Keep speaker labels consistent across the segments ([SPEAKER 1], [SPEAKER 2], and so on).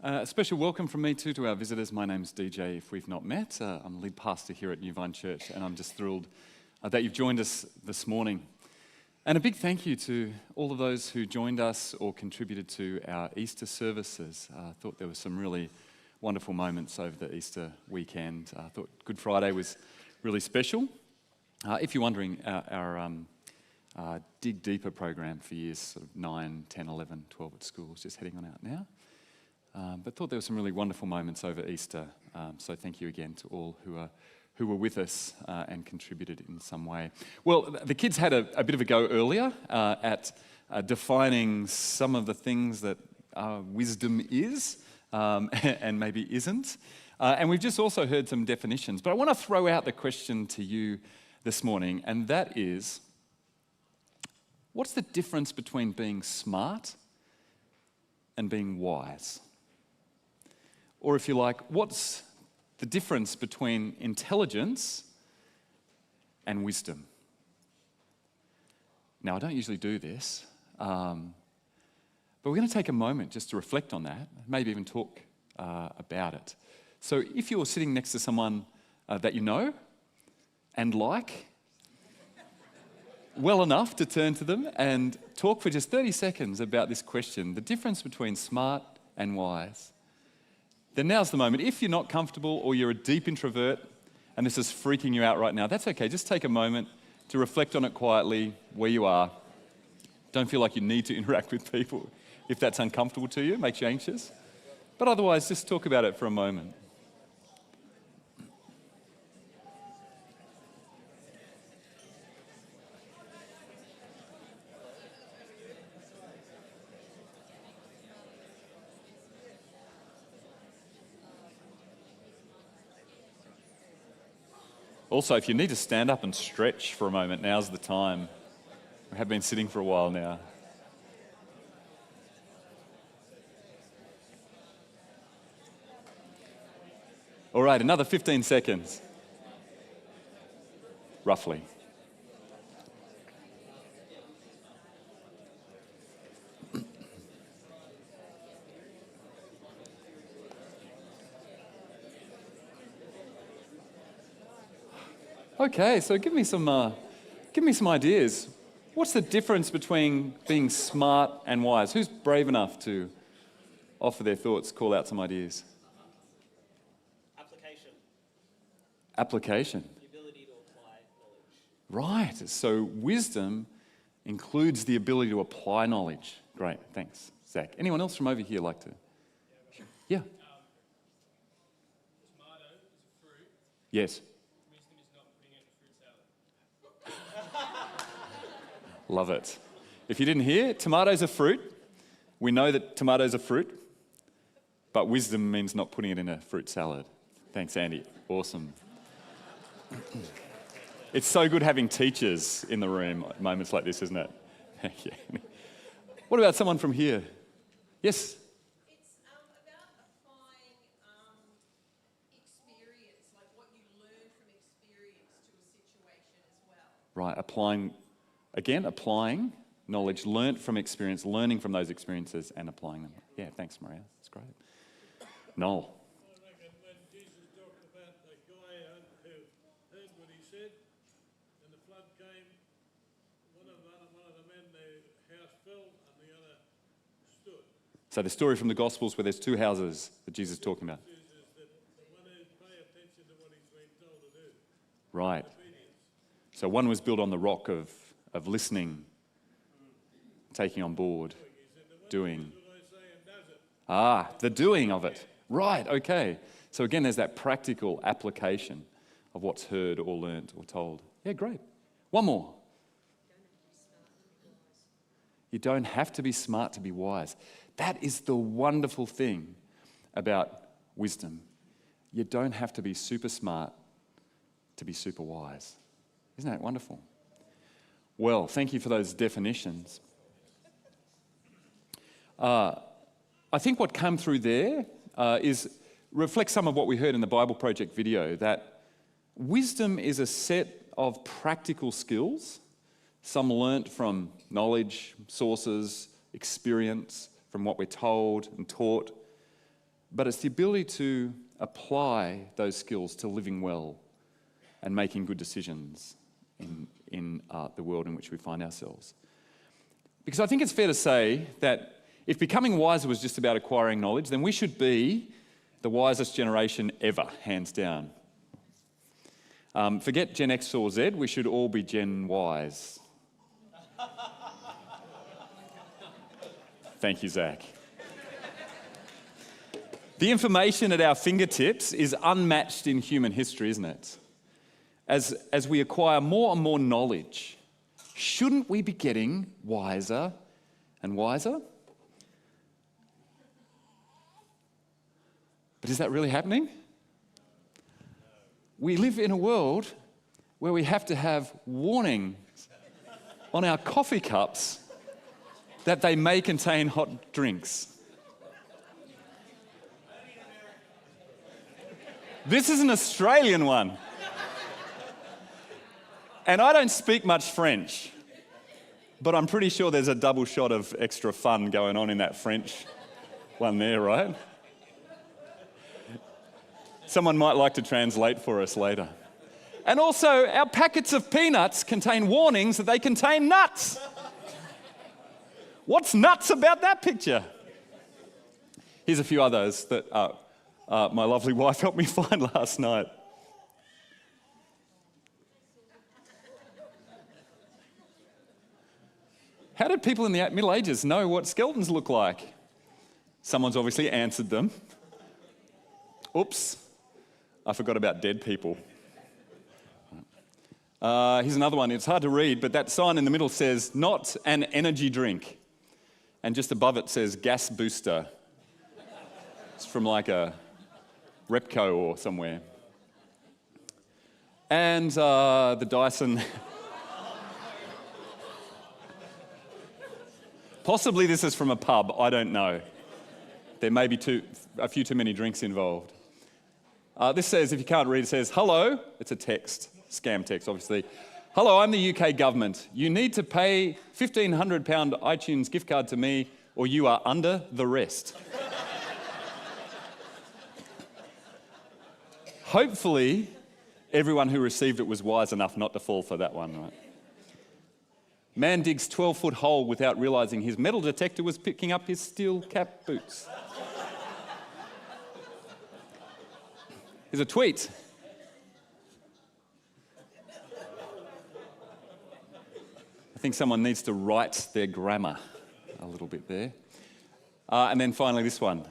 [SPEAKER 1] A special welcome from me too to our visitors. My name's DJ, if we've not met. I'm lead pastor here at New Vine Church, and I'm just thrilled that you've joined us this morning. And a big thank you to all of those who joined us or contributed to our Easter services. I thought there were some really wonderful moments over the Easter weekend. I thought Good Friday was really special. If you're wondering, our Dig Deeper program for years sort of 9, 10, 11, 12 at school is just heading on out now. But thought there were some really wonderful moments over Easter. So thank you again to all who were with us and contributed in some way. Well, the kids had a bit of a go earlier at defining some of the things that wisdom is and maybe isn't. And we've just also heard some definitions. But I want to throw out the question to you this morning, and that is, what's the difference between being smart and being wise? Or if you like, what's the difference between intelligence and wisdom? Now, I don't usually do this, but we're going to take a moment just to reflect on that, maybe even talk about it. So if you're sitting next to someone that you know and like well enough to turn to them and talk for just 30 seconds about this question, the difference between smart and wise, then now's the moment. If you're not comfortable or you're a deep introvert and this is freaking you out right now, that's okay. Just take a moment to reflect on it quietly where you are. Don't feel like you need to interact with people if that's uncomfortable to you, makes you anxious. But otherwise, just talk about it for a moment. Also, if you need to stand up and stretch for a moment, now's the time. We have been sitting for a while now. All right, another 15 seconds, roughly. Okay, so give me some ideas. What's the difference between being smart and wise? Who's brave enough to offer their thoughts, call out some ideas? Application.
[SPEAKER 2] The ability to apply knowledge.
[SPEAKER 1] Right, so wisdom includes the ability to apply knowledge. Great, thanks, Zach. Anyone else from over here like to? Yeah.
[SPEAKER 2] Tomato is a fruit.
[SPEAKER 1] Yes.
[SPEAKER 2] Wisdom is not putting it in a fruit salad.
[SPEAKER 1] Love it. If you didn't hear, tomatoes are fruit. We know that tomatoes are fruit, but wisdom means not putting it in a fruit salad. Thanks, Andy. Awesome. It's so good having teachers in the room at moments like this, isn't it? Yeah. What about someone from here? Yes?
[SPEAKER 3] It's about applying experience, like what you learn from experience to a situation as well.
[SPEAKER 1] Right, applying knowledge learnt from experience, learning from those experiences and applying them. Yeah, thanks, Maria. That's great. Noel.
[SPEAKER 4] I reckon when Jesus talked about the guy who heard what he said, and the flood came, one of the men, the house fell and the other stood.
[SPEAKER 1] So the story from the Gospels where there's two houses that Jesus is talking about.
[SPEAKER 4] Is that the one who pay attention to what he's been told to do.
[SPEAKER 1] Right.
[SPEAKER 4] Obedience.
[SPEAKER 1] So one was built on the rock of listening, taking on board, doing.
[SPEAKER 4] What I say and does it.
[SPEAKER 1] The doing of it. Right, okay. So again, there's that practical application of what's heard or learnt or told. Yeah, great. One more. You don't have to be smart to be wise. That is the wonderful thing about wisdom. You don't have to be super smart to be super wise. Isn't that wonderful? Well, thank you for those definitions. I think what came through there reflects some of what we heard in the Bible Project video, that wisdom is a set of practical skills, some learnt from knowledge, sources, experience, from what we're told and taught, but it's the ability to apply those skills to living well and making good decisions in the world in which we find ourselves. Because I think it's fair to say that if becoming wiser was just about acquiring knowledge, then we should be the wisest generation ever, hands down. Forget Gen X or Z, we should all be Gen Ys. Thank you, Zach. The information at our fingertips is unmatched in human history, isn't it? As we acquire more and more knowledge, shouldn't we be getting wiser and wiser? But is that really happening? We live in a world where we have to have warnings on our coffee cups that they may contain hot drinks. This is an Australian one. And I don't speak much French, but I'm pretty sure there's a double shot of extra fun going on in that French one there, right? Someone might like to translate for us later. And also, our packets of peanuts contain warnings that they contain nuts. What's nuts about that picture? Here's a few others that my lovely wife helped me find last night. How did people in the Middle Ages know what skeletons look like? Someone's obviously answered them. Oops, I forgot about dead people. Here's another one. It's hard to read, but that sign in the middle says, "Not an energy drink." And just above it says, "Gas booster." It's from like a Repco or somewhere. And the Dyson. Possibly this is from a pub, I don't know. There may be a few too many drinks involved. This says, if you can't read, it says, "Hello," it's a text, scam text obviously. "Hello, I'm the UK government. You need to pay £1,500 iTunes gift card to me or you are under the rest." Hopefully, everyone who received it was wise enough not to fall for that one, right? "Man digs 12-foot hole without realising his metal detector was picking up his steel cap boots." Here's a tweet. I think someone needs to write their grammar a little bit there. And then finally this one.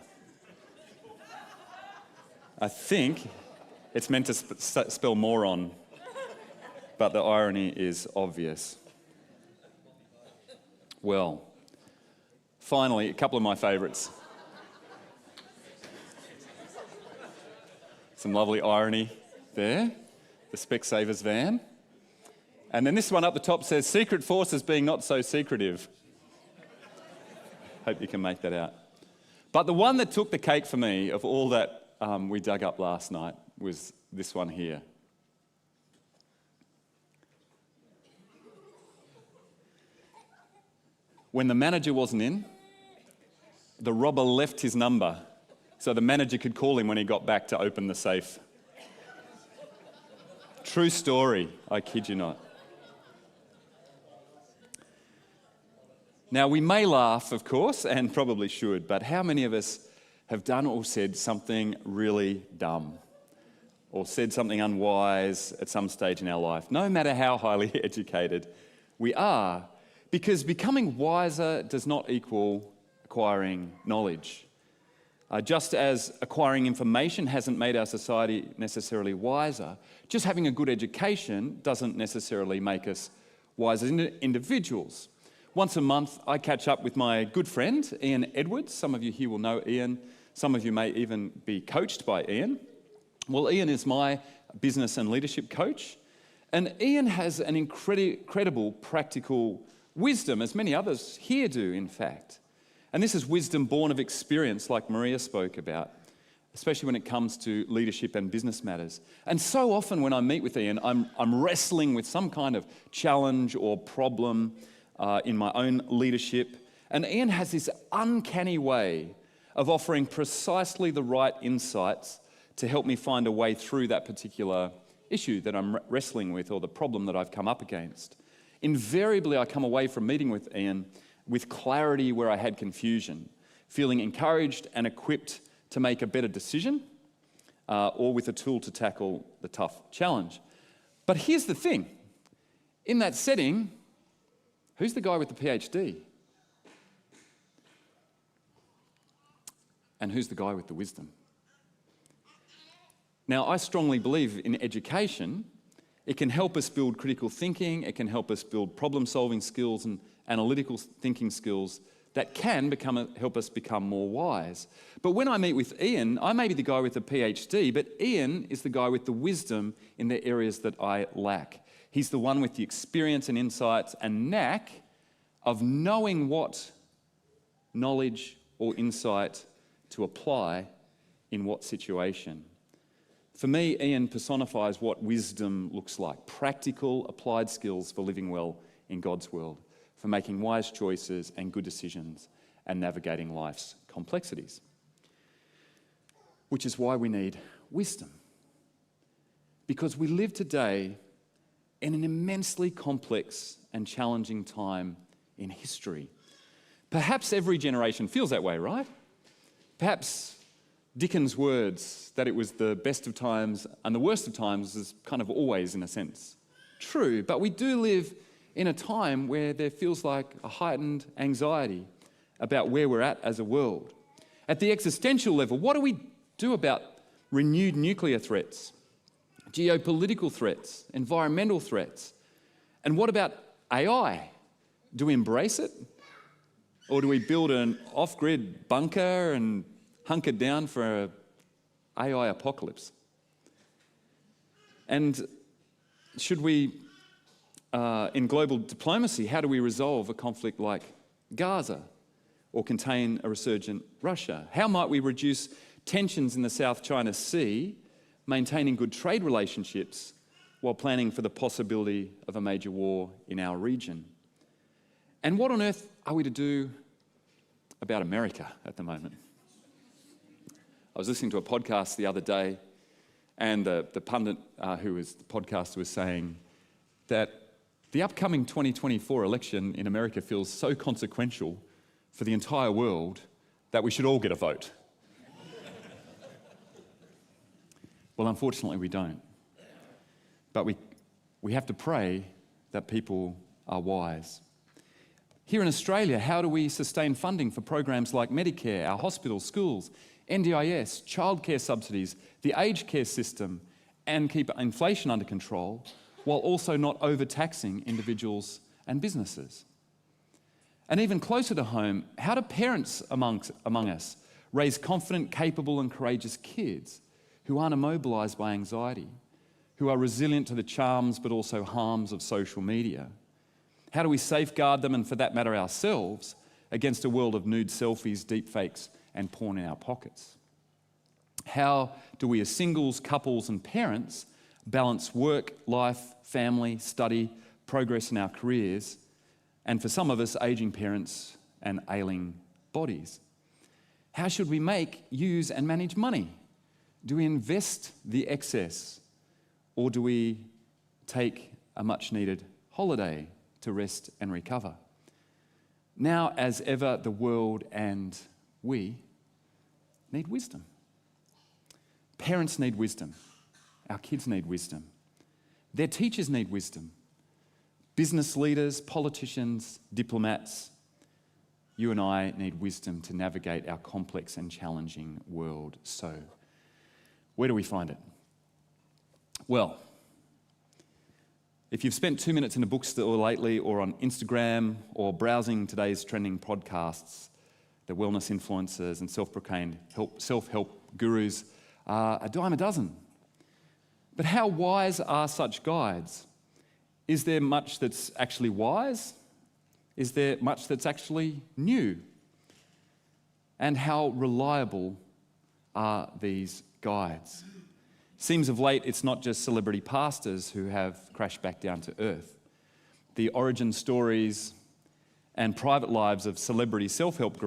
[SPEAKER 1] I think it's meant to spell moron, but the irony is obvious. Well, finally, a couple of my favourites. Some lovely irony there. The Specsavers van. And then this one up the top says, "Secret forces being not so secretive." Hope you can make that out. But the one that took the cake for me of all that we dug up last night was this one here. When the manager wasn't in, the robber left his number so the manager could call him when he got back to open the safe. True story, I kid you not. Now, we may laugh, of course, and probably should, but how many of us have done or said something really dumb or said something unwise at some stage in our life, no matter how highly educated we are? Because becoming wiser does not equal acquiring knowledge. Just as acquiring information hasn't made our society necessarily wiser, just having a good education doesn't necessarily make us wiser individuals. Once a month, I catch up with my good friend, Ian Edwards. Some of you here will know Ian. Some of you may even be coached by Ian. Well, Ian is my business and leadership coach. And Ian has an incredible practical wisdom, as many others here do, in fact. And this is wisdom born of experience, like Maria spoke about, especially when it comes to leadership and business matters. And so often when I meet with Ian, I'm wrestling with some kind of challenge or problem in my own leadership. And Ian has this uncanny way of offering precisely the right insights to help me find a way through that particular issue that I'm wrestling with or the problem that I've come up against. Invariably, I come away from meeting with Ian with clarity where I had confusion, feeling encouraged and equipped to make a better decision or with a tool to tackle the tough challenge. But here's the thing. In that setting, who's the guy with the PhD? And who's the guy with the wisdom? Now, I strongly believe in education. It can help us build critical thinking, it can help us build problem-solving skills and analytical thinking skills that can help us become more wise. But when I meet with Ian, I may be the guy with the PhD, but Ian is the guy with the wisdom in the areas that I lack. He's the one with the experience and insights and knack of knowing what knowledge or insight to apply in what situation. For me, Ian personifies what wisdom looks like. Practical, applied skills for living well in God's world, for making wise choices and good decisions and navigating life's complexities. Which is why we need wisdom. Because we live today in an immensely complex and challenging time in history. Perhaps every generation feels that way, right? Perhaps Dickens' words that it was the best of times and the worst of times is kind of always, in a sense, true. But we do live in a time where there feels like a heightened anxiety about where we're at as a world. At the existential level, what do we do about renewed nuclear threats, geopolitical threats, environmental threats? And what about AI? Do we embrace it? Or do we build an off-grid bunker and hunker down for an AI apocalypse? And should we, in global diplomacy, how do we resolve a conflict like Gaza or contain a resurgent Russia? How might we reduce tensions in the South China Sea, maintaining good trade relationships while planning for the possibility of a major war in our region? And what on earth are we to do about America at the moment? I was listening to a podcast the other day, and the pundit who was the podcaster was saying that the upcoming 2024 election in America feels so consequential for the entire world that we should all get a vote. Well, unfortunately, we don't. But we have to pray that people are wise. Here in Australia, how do we sustain funding for programs like Medicare, our hospitals, schools, NDIS, childcare subsidies, the aged care system, and keep inflation under control while also not overtaxing individuals and businesses? And even closer to home, how do parents among us raise confident, capable and courageous kids who aren't immobilised by anxiety, who are resilient to the charms but also harms of social media? How do we safeguard them, and for that matter ourselves, against a world of nude selfies, deepfakes and porn in our pockets? How do we as singles, couples and parents balance work, life, family, study, progress in our careers, and for some of us, ageing parents and ailing bodies? How should we make, use and manage money? Do we invest the excess, or do we take a much-needed holiday to rest and recover? Now, as ever, the world and we need wisdom. Parents need wisdom. Our kids need wisdom. Their teachers need wisdom. Business leaders, politicians, diplomats, you and I need wisdom to navigate our complex and challenging world. So, where do we find it? Well, if you've spent 2 minutes in a bookstore lately or on Instagram or browsing today's trending podcasts, the wellness influencers and self-proclaimed self-help gurus are a dime a dozen. But how wise are such guides? Is there much that's actually wise? Is there much that's actually new? And how reliable are these guides? Seems of late it's not just celebrity pastors who have crashed back down to earth. The origin stories and private lives of celebrity self-help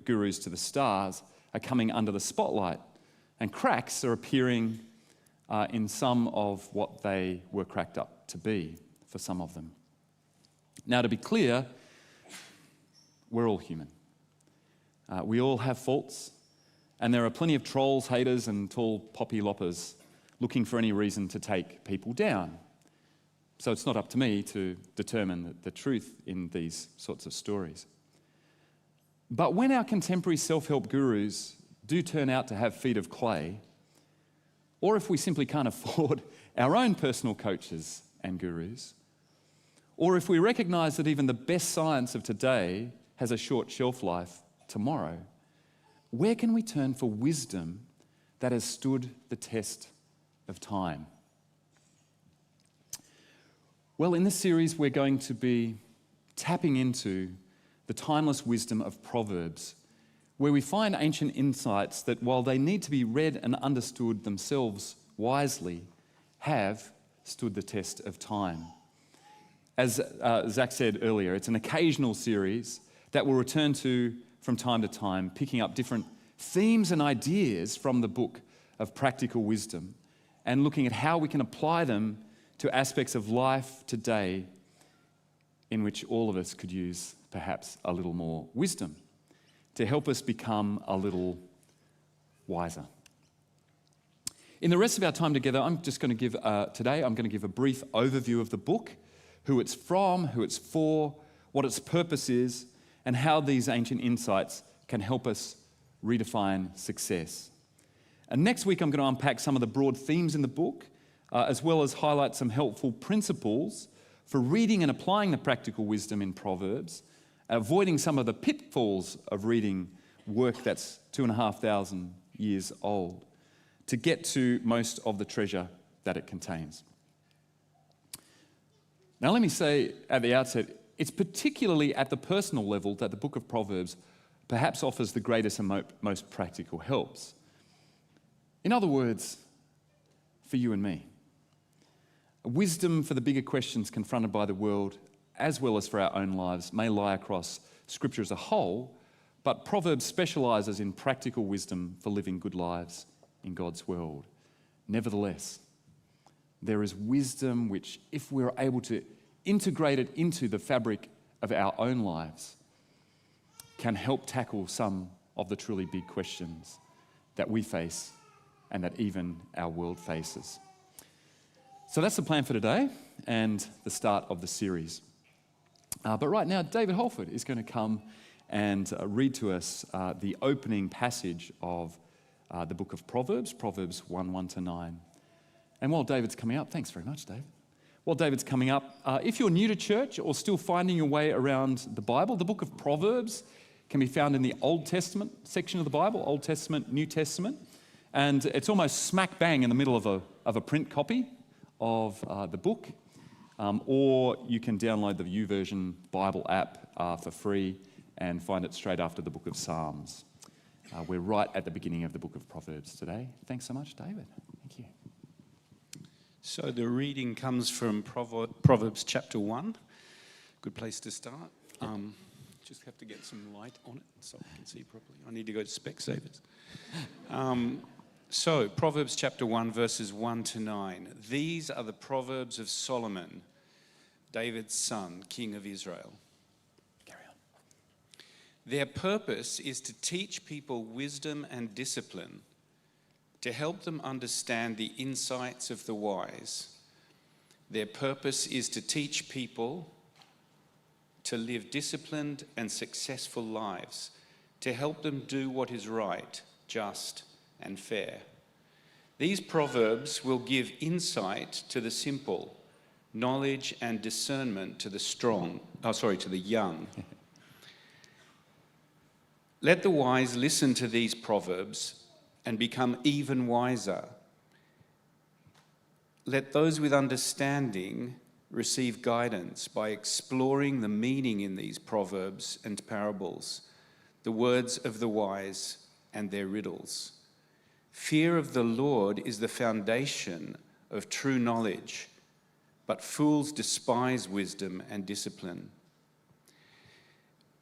[SPEAKER 1] gurus to the stars are coming under the spotlight, and cracks are appearing in some of what they were cracked up to be for some of them. Now, to be clear, we're all human. We all have faults, and there are plenty of trolls, haters, and tall poppy loppers looking for any reason to take people down. So it's not up to me to determine the truth in these sorts of stories. But when our contemporary self-help gurus do turn out to have feet of clay, or if we simply can't afford our own personal coaches and gurus, or if we recognize that even the best science of today has a short shelf life tomorrow, where can we turn for wisdom that has stood the test of time? Well, in this series, we're going to be tapping into the timeless wisdom of Proverbs, where we find ancient insights that, while they need to be read and understood themselves wisely, have stood the test of time. As Zach said earlier, it's an occasional series that we'll return to from time to time, picking up different themes and ideas from the book of practical wisdom and looking at how we can apply them to aspects of life today in which all of us could use perhaps a little more wisdom to help us become a little wiser. In the rest of our time together, I'm just going to give, today, I'm going to give a brief overview of the book, who it's from, who it's for, what its purpose is, and how these ancient insights can help us redefine success. And next week, I'm going to unpack some of the broad themes in the book, as well as highlight some helpful principles for reading and applying the practical wisdom in Proverbs, avoiding some of the pitfalls of reading work that's 2,500 years old, to get to most of the treasure that it contains. Now, let me say at the outset, it's particularly at the personal level that the book of Proverbs perhaps offers the greatest and most practical helps. In other words, for you and me. Wisdom for the bigger questions confronted by the world, as well as for our own lives, may lie across Scripture as a whole, but Proverbs specialises in practical wisdom for living good lives in God's world. Nevertheless, there is wisdom which, if we're able to integrate it into the fabric of our own lives, can help tackle some of the truly big questions that we face and that even our world faces. So that's the plan for today and the start of the series. But right now, David Holford is going to come and read to us the opening passage of the book of Proverbs, Proverbs 1:1-9. And while David's coming up, thanks very much, David. While David's coming up, if you're new to church or still finding your way around the Bible, the book of Proverbs can be found in the Old Testament section of the Bible, Old Testament, New Testament. And it's almost smack bang in the middle of a print copy of the book, or you can download the YouVersion Bible app for free and find it straight after the book of Psalms. We're right at the beginning of the book of Proverbs today. Thanks so much, David. Thank you.
[SPEAKER 5] So the reading comes from Proverbs chapter 1. Good place to start. Just have to get some light on it so I can see properly. I need to go to Specsavers. So, Proverbs chapter 1, verses 1-9. These are the Proverbs of Solomon, David's son, king of Israel.
[SPEAKER 1] Carry on.
[SPEAKER 5] Their purpose is to teach people wisdom and discipline, to help them understand the insights of the wise. Their purpose is to teach people to live disciplined and successful lives, to help them do what is right, just, and fair. These proverbs will give insight to the simple, knowledge and discernment to the young. Let the wise listen to these proverbs and become even wiser. Let those with understanding receive guidance by exploring the meaning in these proverbs and parables, the words of the wise and their riddles. Fear of the Lord is the foundation of true knowledge, but fools despise wisdom and discipline.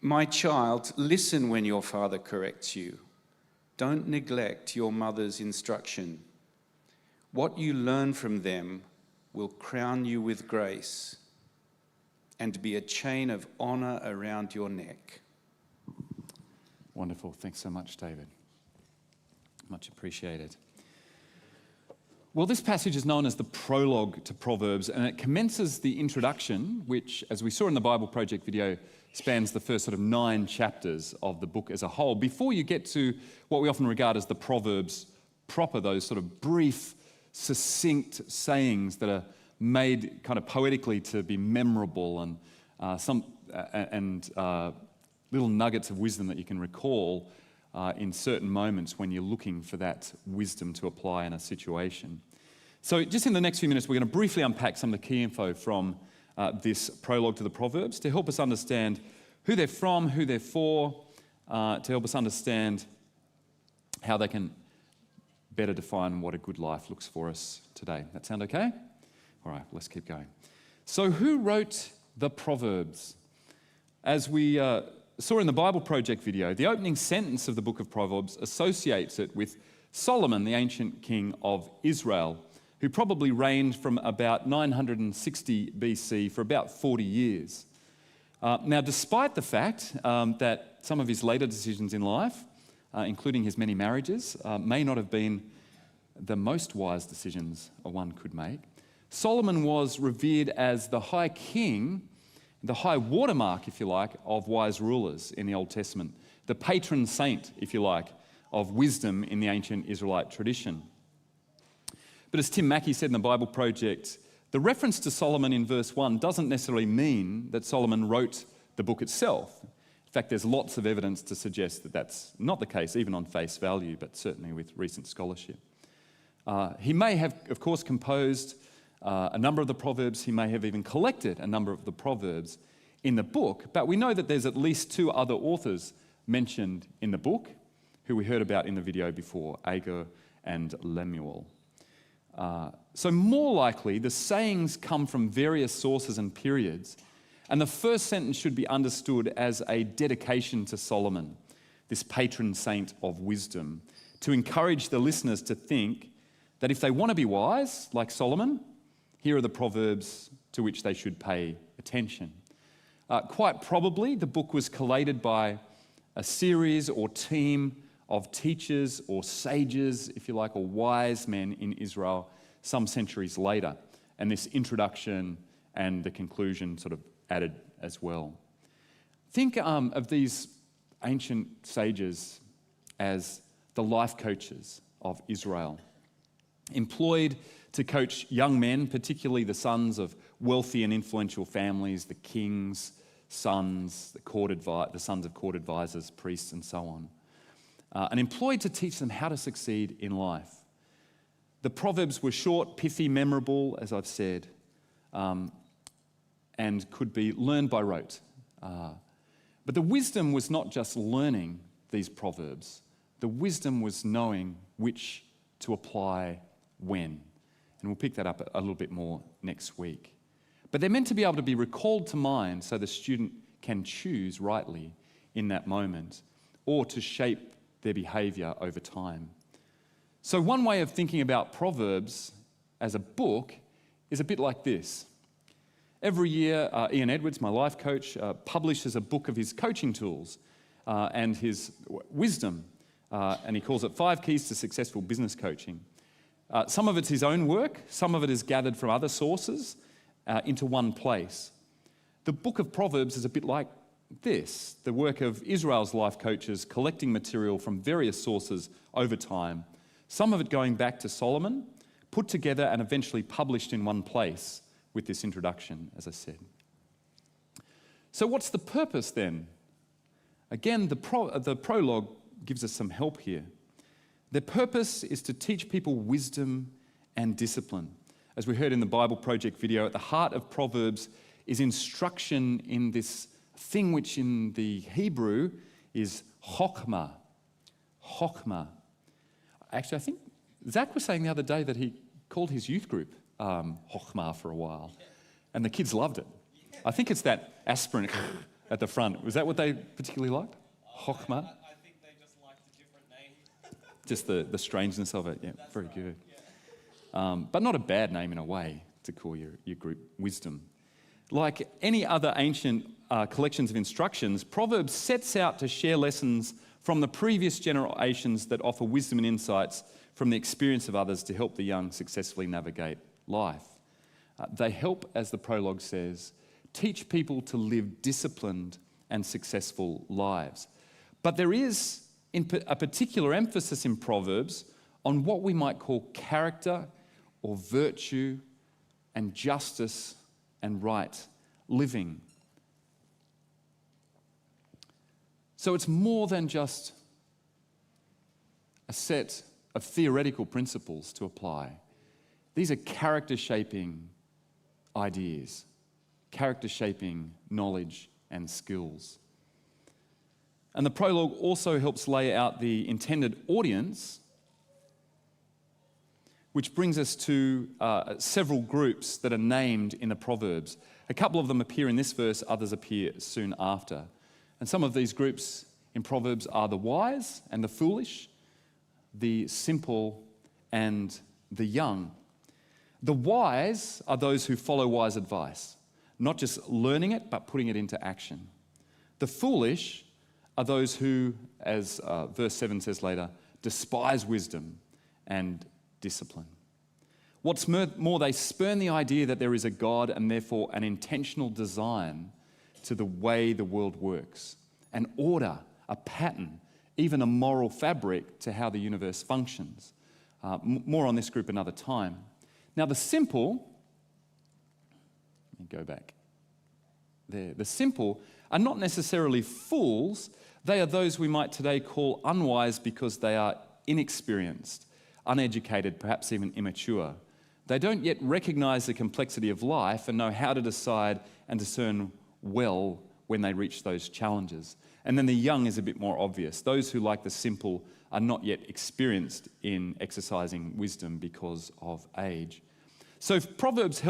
[SPEAKER 5] My child, listen when your father corrects you. Don't neglect your mother's instruction. What you learn from them will crown you with grace and be a chain of honor around your neck.
[SPEAKER 1] Wonderful. Thanks so much, David. Much appreciated. Well, this passage is known as the prologue to Proverbs, and it commences the introduction, which, as we saw in the Bible Project video, spans the first sort of 9 chapters of the book as a whole, before you get to what we often regard as the Proverbs proper, those sort of brief, succinct sayings that are made kind of poetically to be memorable, and little nuggets of wisdom that you can recall in certain moments when you're looking for that wisdom to apply in a situation. So just in the next few minutes, we're going to briefly unpack some of the key info from this prologue to the Proverbs to help us understand who they're from, who they're for, to help us understand how they can better define what a good life looks for us today. That sound okay? All right, let's keep going. So who wrote the Proverbs? As we saw in the Bible Project video, the opening sentence of the book of Proverbs associates it with Solomon, the ancient king of Israel, who probably reigned from about 960 BC for about 40 years. Now, despite the fact that some of his later decisions in life, including his many marriages, may not have been the most wise decisions one could make, Solomon was revered as the high king, the high watermark, if you like, of wise rulers in the Old Testament, the patron saint, if you like, of wisdom in the ancient Israelite tradition. But as Tim Mackey said in the Bible Project, the reference to Solomon in verse 1 doesn't necessarily mean that Solomon wrote the book itself. In fact, there's lots of evidence to suggest that that's not the case, even on face value, but certainly with recent scholarship. He may have, of course, composed a number of the Proverbs. He may have even collected a number of the Proverbs in the book, but we know that there's at least 2 other authors mentioned in the book who we heard about in the video before, Agur and Lemuel. So more likely, the sayings come from various sources and periods, and the first sentence should be understood as a dedication to Solomon, this patron saint of wisdom, to encourage the listeners to think that if they want to be wise, like Solomon, here are the Proverbs to which they should pay attention. Quite probably, the book was collated by a series or team of teachers or sages, if you like, or wise men in Israel some centuries later. And this introduction and the conclusion sort of added as well. Think of these ancient sages as the life coaches of Israel, employed to coach young men, particularly the sons of wealthy and influential families, the king's sons, the sons of court advisors, priests, and so on. And employed to teach them how to succeed in life. The Proverbs were short, pithy, memorable, as I've said, and could be learned by rote. But the wisdom was not just learning these Proverbs. The wisdom was knowing which to apply when. And we'll pick that up a little bit more next week. But they're meant to be able to be recalled to mind so the student can choose rightly in that moment, or to shape their behaviour over time. So one way of thinking about Proverbs as a book is a bit like this. Every year, Ian Edwards, my life coach, publishes a book of his coaching tools and his wisdom, and he calls it 5 Keys to Successful Business Coaching. Some of it's his own work, some of it is gathered from other sources into one place. The book of Proverbs is a bit like this, the work of Israel's life coaches collecting material from various sources over time, some of it going back to Solomon, put together and eventually published in one place with this introduction, as I said. So what's the purpose then? Again, the prologue gives us some help here. The purpose is to teach people wisdom and discipline. As we heard in the Bible Project video, at the heart of Proverbs is instruction in this thing which in the Hebrew is chokhmah. Chokhmah. Actually, I think Zach was saying the other day that he called his youth group chokhmah for a while, and the kids loved it. I think it's that aspirin at the front. Was that what they particularly liked? Chokhmah?
[SPEAKER 2] I think they just liked a different name.
[SPEAKER 1] Just the strangeness of it. Yeah, very good. But not a bad name in a way to call your group wisdom. Like any other ancient collections of instructions, Proverbs sets out to share lessons from the previous generations that offer wisdom and insights from the experience of others to help the young successfully navigate life. They help, as the prologue says, teach people to live disciplined and successful lives. But there is a particular emphasis in Proverbs on what we might call character or virtue and justice and right living. So it's more than just a set of theoretical principles to apply. These are character-shaping ideas, character-shaping knowledge and skills. And the prologue also helps lay out the intended audience, which brings us to several groups that are named in the Proverbs. A couple of them appear in this verse, others appear soon after. And some of these groups in Proverbs are the wise and the foolish, the simple and the young. The wise are those who follow wise advice, not just learning it, but putting it into action. The foolish are those who, as verse 7 says later, despise wisdom and discipline. What's more, they spurn the idea that there is a God and therefore an intentional design to the way the world works, an order, a pattern, even a moral fabric to how the universe functions. More on this group another time. Now the simple, let me go back there, the simple are not necessarily fools. They are those we might today call unwise because they are inexperienced, uneducated, perhaps even immature. They don't yet recognize the complexity of life and know how to decide and discern well when they reach those challenges. And then the young is a bit more obvious. Those who, like the simple, are not yet experienced in exercising wisdom because of age. So Proverbs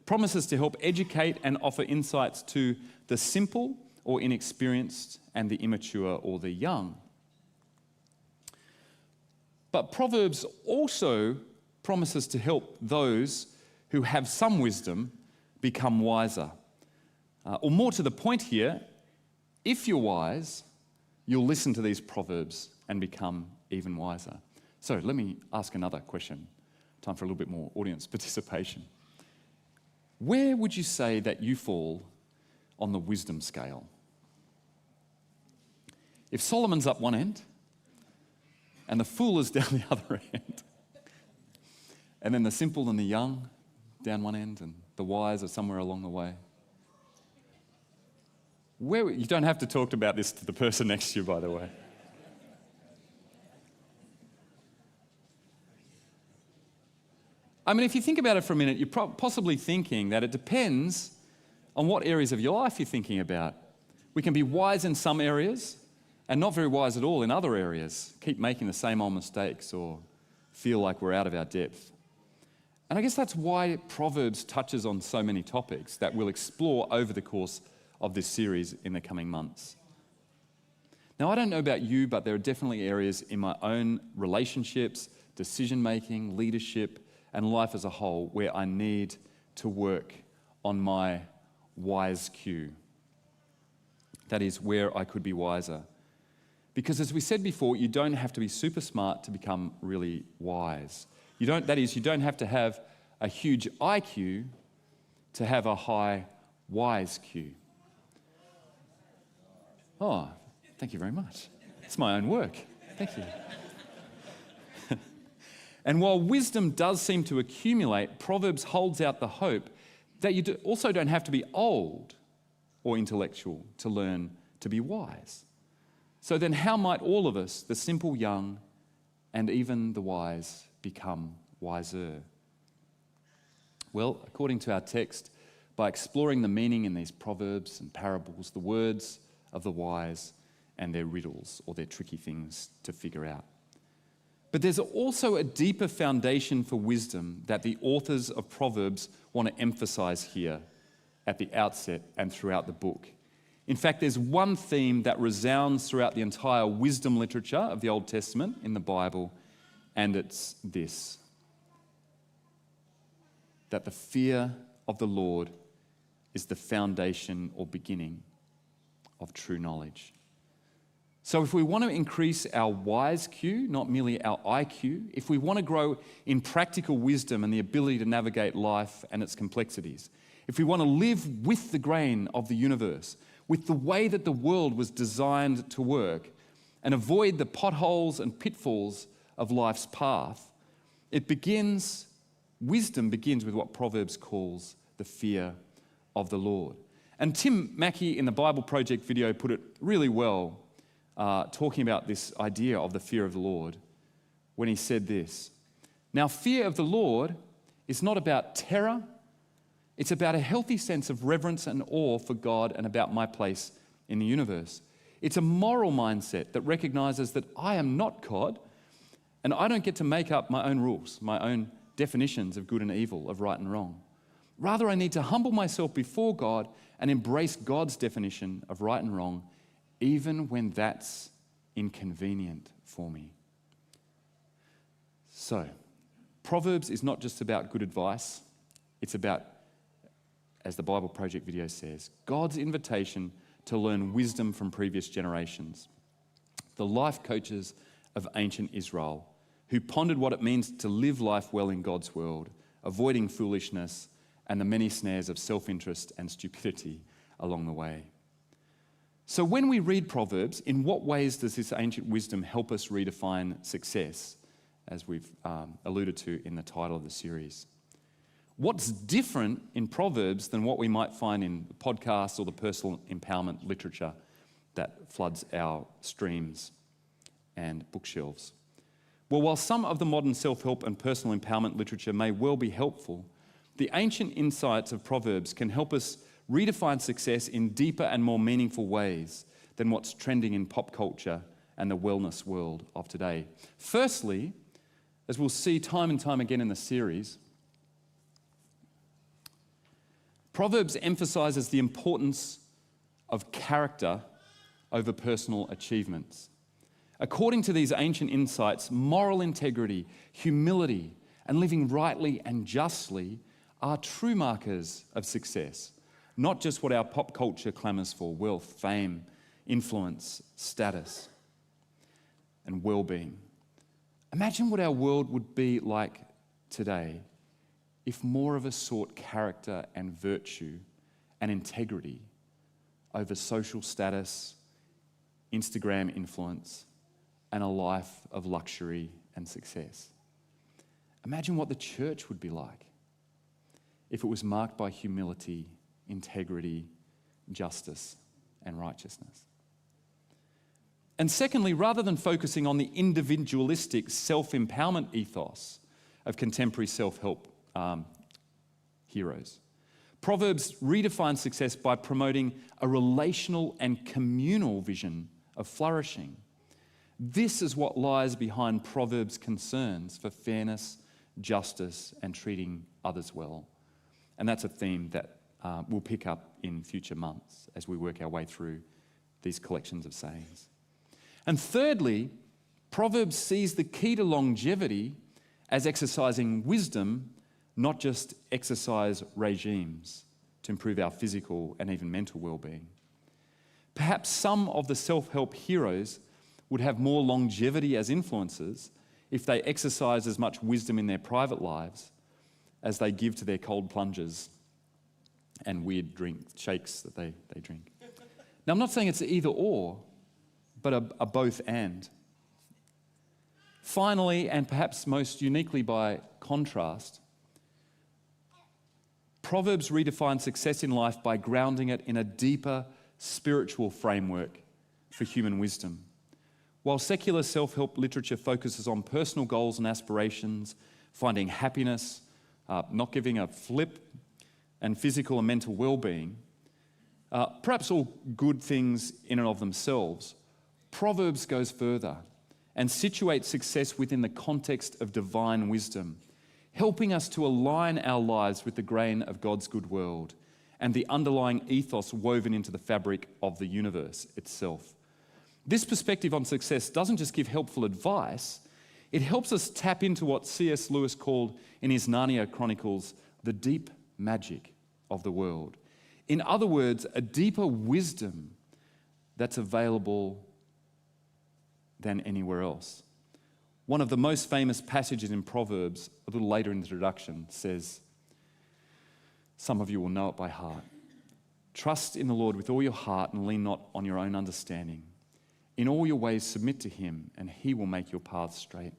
[SPEAKER 1] promises to help educate and offer insights to the simple or inexperienced and the immature or the young. But Proverbs also promises to help those who have some wisdom become wiser. Or more to the point here, if you're wise, you'll listen to these Proverbs and become even wiser. So let me ask another question. Time for a little bit more audience participation. Where would you say that you fall on the wisdom scale? If Solomon's up one end and the fool is down the other end, and then the simple and the young down one end and the wise are somewhere along the way, you don't have to talk about this to the person next to you, by the way. I mean, if you think about it for a minute, you're possibly thinking that it depends on what areas of your life you're thinking about. We can be wise in some areas and not very wise at all in other areas, keep making the same old mistakes or feel like we're out of our depth. And I guess that's why Proverbs touches on so many topics that we'll explore over the course of this series in the coming months. Now, I don't know about you, but there are definitely areas in my own relationships, decision-making, leadership, and life as a whole where I need to work on my wise cue. That is, where I could be wiser. Because as we said before, you don't have to be super smart to become really wise. You don't have to have a huge IQ to have a high wise cue. Oh, thank you very much. It's my own work. Thank you. And while wisdom does seem to accumulate, Proverbs holds out the hope that you also don't have to be old or intellectual to learn to be wise. So then how might all of us, the simple young and even the wise, become wiser? Well, according to our text, by exploring the meaning in these proverbs and parables, the words of the wise and their riddles or their tricky things to figure out. But there's also a deeper foundation for wisdom that the authors of Proverbs want to emphasize here at the outset and throughout the book. In fact, there's one theme that resounds throughout the entire wisdom literature of the Old Testament in the Bible, and it's this: that the fear of the Lord is the foundation or beginning of true knowledge. So if we want to increase our wise Q, not merely our IQ, if we want to grow in practical wisdom and the ability to navigate life and its complexities, if we want to live with the grain of the universe, with the way that the world was designed to work, and avoid the potholes and pitfalls of life's path, wisdom begins with what Proverbs calls the fear of the Lord. And Tim Mackey in the Bible Project video put it really well, talking about this idea of the fear of the Lord, when he said this: "Now, fear of the Lord is not about terror. It's about a healthy sense of reverence and awe for God and about my place in the universe. It's a moral mindset that recognizes that I am not God and I don't get to make up my own rules, my own definitions of good and evil, of right and wrong. Rather, I need to humble myself before God and embrace God's definition of right and wrong, even when that's inconvenient for me." So, Proverbs is not just about good advice. It's about, as the Bible Project video says, God's invitation to learn wisdom from previous generations, the life coaches of ancient Israel, who pondered what it means to live life well in God's world, avoiding foolishness and the many snares of self-interest and stupidity along the way. So when we read Proverbs, in what ways does this ancient wisdom help us redefine success, as we've alluded to in the title of the series? What's different in Proverbs than what we might find in podcasts or the personal empowerment literature that floods our streams and bookshelves? Well, while some of the modern self-help and personal empowerment literature may well be helpful, the ancient insights of Proverbs can help us redefine success in deeper and more meaningful ways than what's trending in pop culture and the wellness world of today. Firstly, as we'll see time and time again in the series, Proverbs emphasizes the importance of character over personal achievements. According to these ancient insights, moral integrity, humility, and living rightly and justly are true markers of success, not just what our pop culture clamours for: wealth, fame, influence, status, and well-being. Imagine what our world would be like today if more of us sought character and virtue and integrity over social status, Instagram influence, and a life of luxury and success. Imagine what the church would be like if it was marked by humility, integrity, justice, and righteousness. And secondly, rather than focusing on the individualistic self-empowerment ethos of contemporary self-help heroes, Proverbs redefines success by promoting a relational and communal vision of flourishing. This is what lies behind Proverbs' concerns for fairness, justice, and treating others well. And that's a theme that we'll pick up in future months as we work our way through these collections of sayings. And thirdly, Proverbs sees the key to longevity as exercising wisdom, not just exercise regimes to improve our physical and even mental well-being. Perhaps some of the self-help heroes would have more longevity as influencers if they exercise as much wisdom in their private lives as they give to their cold plunges and weird shakes that they drink. Now, I'm not saying it's either or, but a both and. Finally, and perhaps most uniquely by contrast, Proverbs redefine success in life by grounding it in a deeper spiritual framework for human wisdom. While secular self-help literature focuses on personal goals and aspirations, finding happiness, not giving a flip, and physical and mental well-being, perhaps all good things in and of themselves, Proverbs goes further and situates success within the context of divine wisdom, helping us to align our lives with the grain of God's good world and the underlying ethos woven into the fabric of the universe itself. This perspective on success doesn't just give helpful advice, it helps us tap into what C.S. Lewis called in his Narnia Chronicles the deep magic of the world. In other words, a deeper wisdom that's available than anywhere else. One of the most famous passages in Proverbs, a little later in the introduction, says, some of you will know it by heart. Trust in the Lord with all your heart and lean not on your own understanding. In all your ways submit to him, and he will make your paths straight.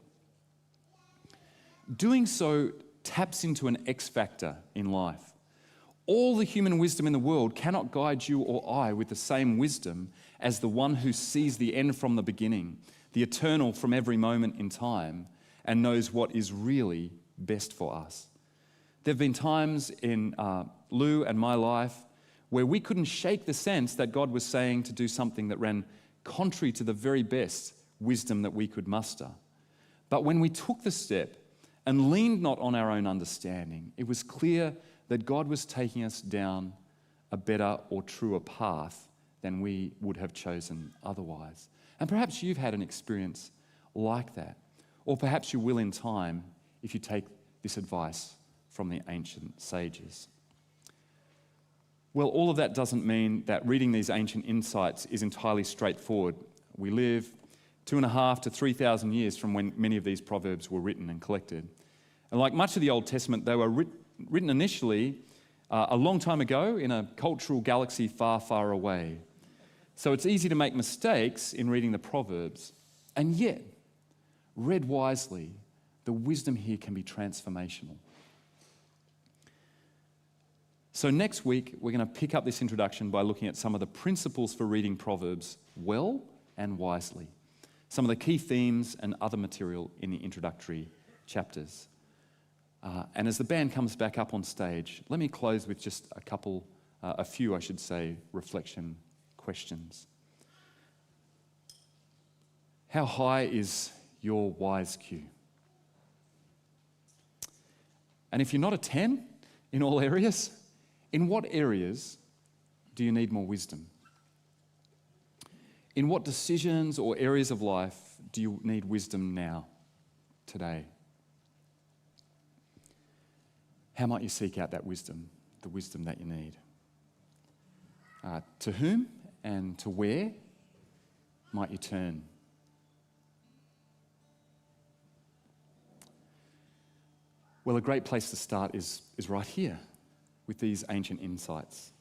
[SPEAKER 1] Doing so taps into an X factor in life. All the human wisdom in the world cannot guide you or I with the same wisdom as the one who sees the end from the beginning, the eternal from every moment in time, and knows what is really best for us. There have been times in Lou and my life where we couldn't shake the sense that God was saying to do something that ran contrary to the very best wisdom that we could muster. But when we took the step and leaned not on our own understanding, it was clear that God was taking us down a better or truer path than we would have chosen otherwise. And perhaps you've had an experience like that, or perhaps you will in time if you take this advice from the ancient sages. Well, all of that doesn't mean that reading these ancient insights is entirely straightforward. We live 2,500 to 3,000 years from when many of these proverbs were written and collected. And like much of the Old Testament, they were written initially a long time ago in a cultural galaxy far, far away. So it's easy to make mistakes in reading the Proverbs. And yet, read wisely, the wisdom here can be transformational. So next week, we're going to pick up this introduction by looking at some of the principles for reading Proverbs well and wisely, some of the key themes and other material in the introductory chapters. And as the band comes back up on stage, let me close with just a few, reflection questions. How high is your wise Q? And if you're not a 10 in all areas, in what areas do you need more wisdom? In what decisions or areas of life do you need wisdom now, today? How might you seek out that wisdom, the wisdom that you need? To whom and to where might you turn? Well, a great place to start is right here with these ancient insights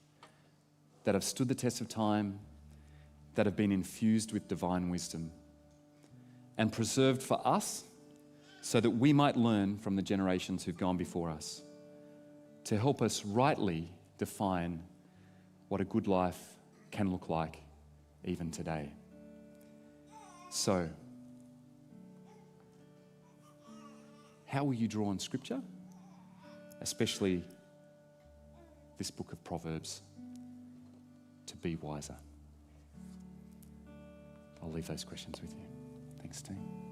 [SPEAKER 1] that have stood the test of time, that have been infused with divine wisdom and preserved for us so that we might learn from the generations who've gone before us to help us rightly define what a good life can look like even today. So, how will you draw on Scripture, especially this book of Proverbs, to be wiser? I'll leave those questions with you. Thanks, team.